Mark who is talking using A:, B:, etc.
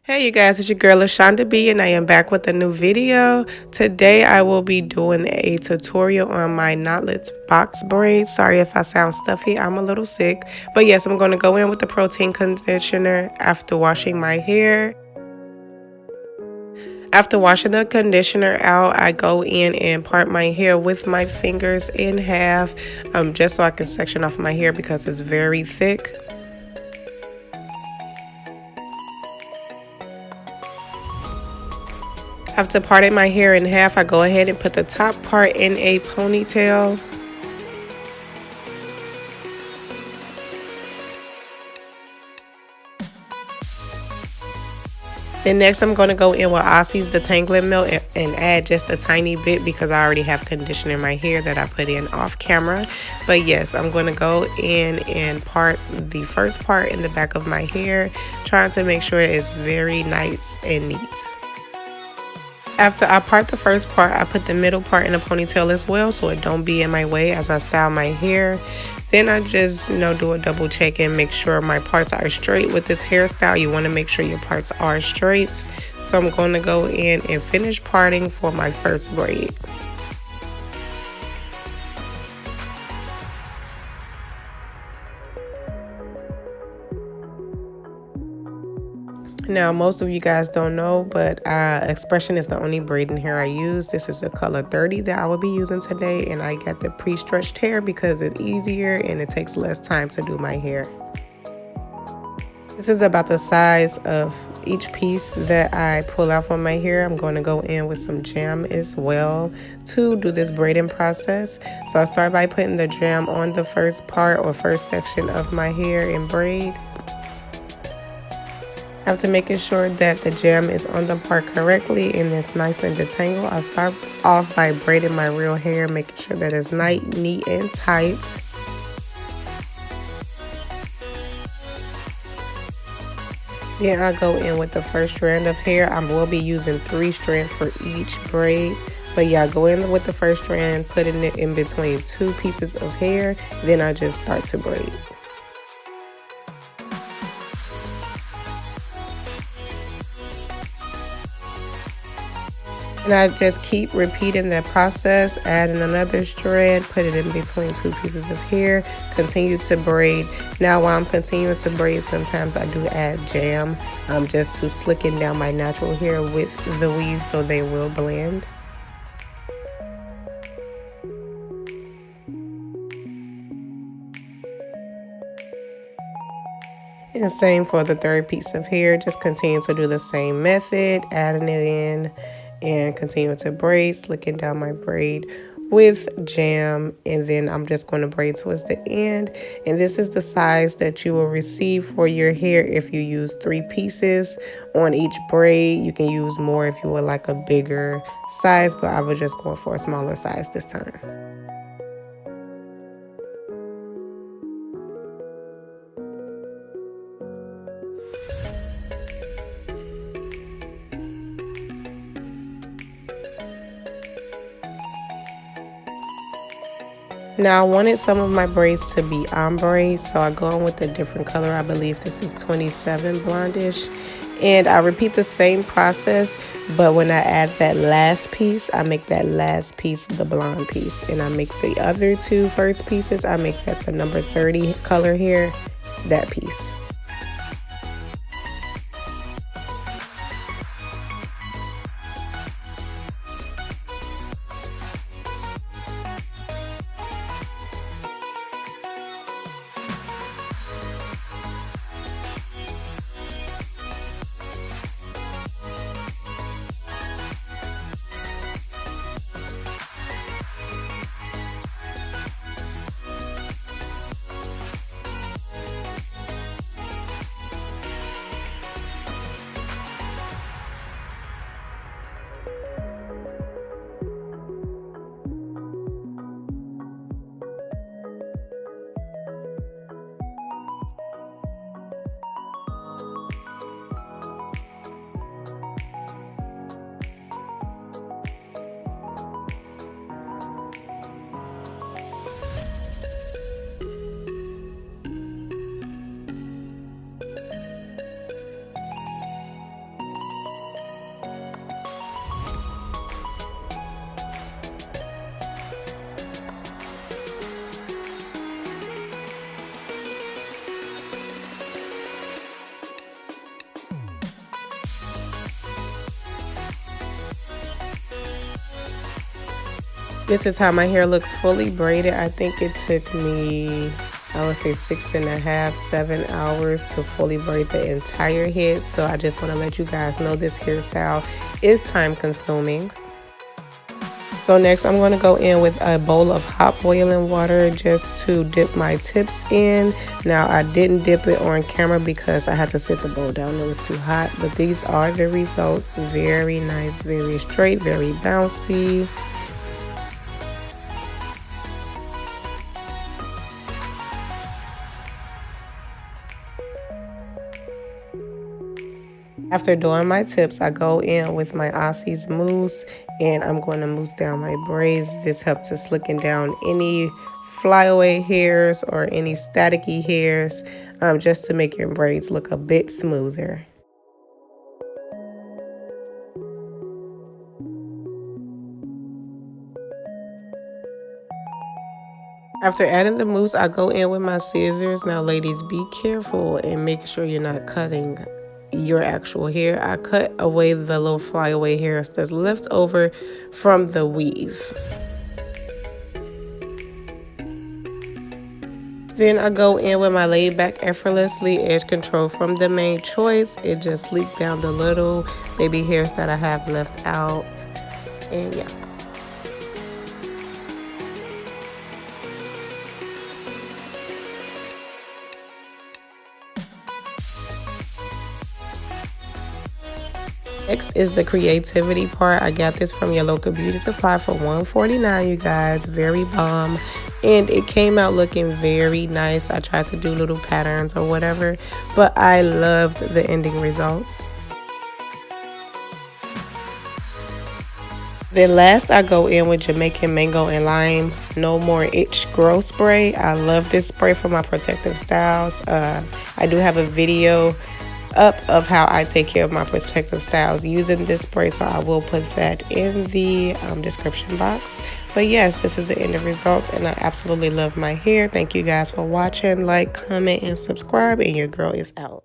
A: Hey you guys, it's your girl LaShonda B and I am back with a new video. Today I will be doing a tutorial on my knotless box braids. Sorry if I sound stuffy, I'm a little sick. But yes, I'm going to go in with the protein conditioner after washing my hair. After washing the conditioner out, I go in and part my hair with my fingers in half just so I can section off my hair because it's very thick. After parting my hair in half, I go ahead and put the top part in a ponytail. Then next I'm going to go in with Aussie's detangling milk and add just a tiny bit because I already have conditioner in my hair that I put in off camera. But yes, I'm going to go in and part the first part in the back of my hair, trying to make sure it's very nice and neat. After I part the first part, I put the middle part in a ponytail as well so it don't be in my way as I style my hair. Then I just, do a double check and make sure my parts are straight. With this hairstyle, you want to make sure your parts are straight. So I'm going to go in and finish parting for my first braid. Now, most of you guys don't know, but Expression is the only braiding hair I use. This is the color 30 that I will be using today, and I got the pre-stretched hair because it's easier and it takes less time to do my hair. This is about the size of each piece that I pull out from my hair. I'm going to go in with some jam as well to do this braiding process. So I start by putting the jam on the first part or first section of my hair and braid. After making sure that the jam is on the part correctly and it's nice and detangled, I start off by braiding my real hair, making sure that it's nice, neat, and tight. Then I go in with the first strand of hair. I will be using 3 strands for each braid. But yeah, I go in with the first strand, putting it in between 2 pieces of hair. Then I just start to braid. And I just keep repeating that process, adding another strand, put it in between 2 pieces of hair, continue to braid. Now while I'm continuing to braid, sometimes I do add jam just to slicken down my natural hair with the weave so they will blend. And same for the third piece of hair, just continue to do the same method, adding it in and continue to braid, slicking down my braid with jam, and then I'm just going to braid towards the end. And this is the size that you will receive for your hair if you use 3 pieces on each braid. You can use more if you would like a bigger size, but I was just going for a smaller size this time. Now I wanted some of my braids to be ombre, so I go in with a different color. I believe this is 27 blondish. And I repeat the same process, but when I add that last piece, I make that last piece the blonde piece. And I make the other 2 first pieces, I make that the number 30 color here, that piece. This is how my hair looks fully braided. I think it took me, I would say 6.5, 7 hours to fully braid the entire head. So I just want to let you guys know this hairstyle is time consuming. So next I'm going to go in with a bowl of hot boiling water just to dip my tips in. Now I didn't dip it on camera because I had to sit the bowl down. It was too hot. But these are the results. Very nice, very straight, very bouncy. After doing my tips, I go in with my Aussie's mousse and I'm going to mousse down my braids. This helps to slicken down any flyaway hairs or any staticky hairs, just to make your braids look a bit smoother. After adding the mousse, I go in with my scissors. Now, ladies, be careful and make sure you're not cutting your actual hair. I cut away the little flyaway hairs that's left over from the weave. Then I go in with my laid back effortlessly edge control from the Main Choice. It just sleeked down the little baby hairs that I have left out. And yeah. Next is the creativity part. I got this from your local beauty supply for $1.49, you guys. Very bomb. And it came out looking very nice. I tried to do little patterns or whatever, but I loved the ending results. Then last, I go in with Jamaican Mango and Lime No More Itch Grow Spray. I love this spray for my protective styles. I do have a video up of how I take care of my protective styles using this spray, so I will put that in the description box. But yes, this is the end of results, and I absolutely love my hair. Thank you guys for watching. Like, comment, and subscribe, and your girl is out.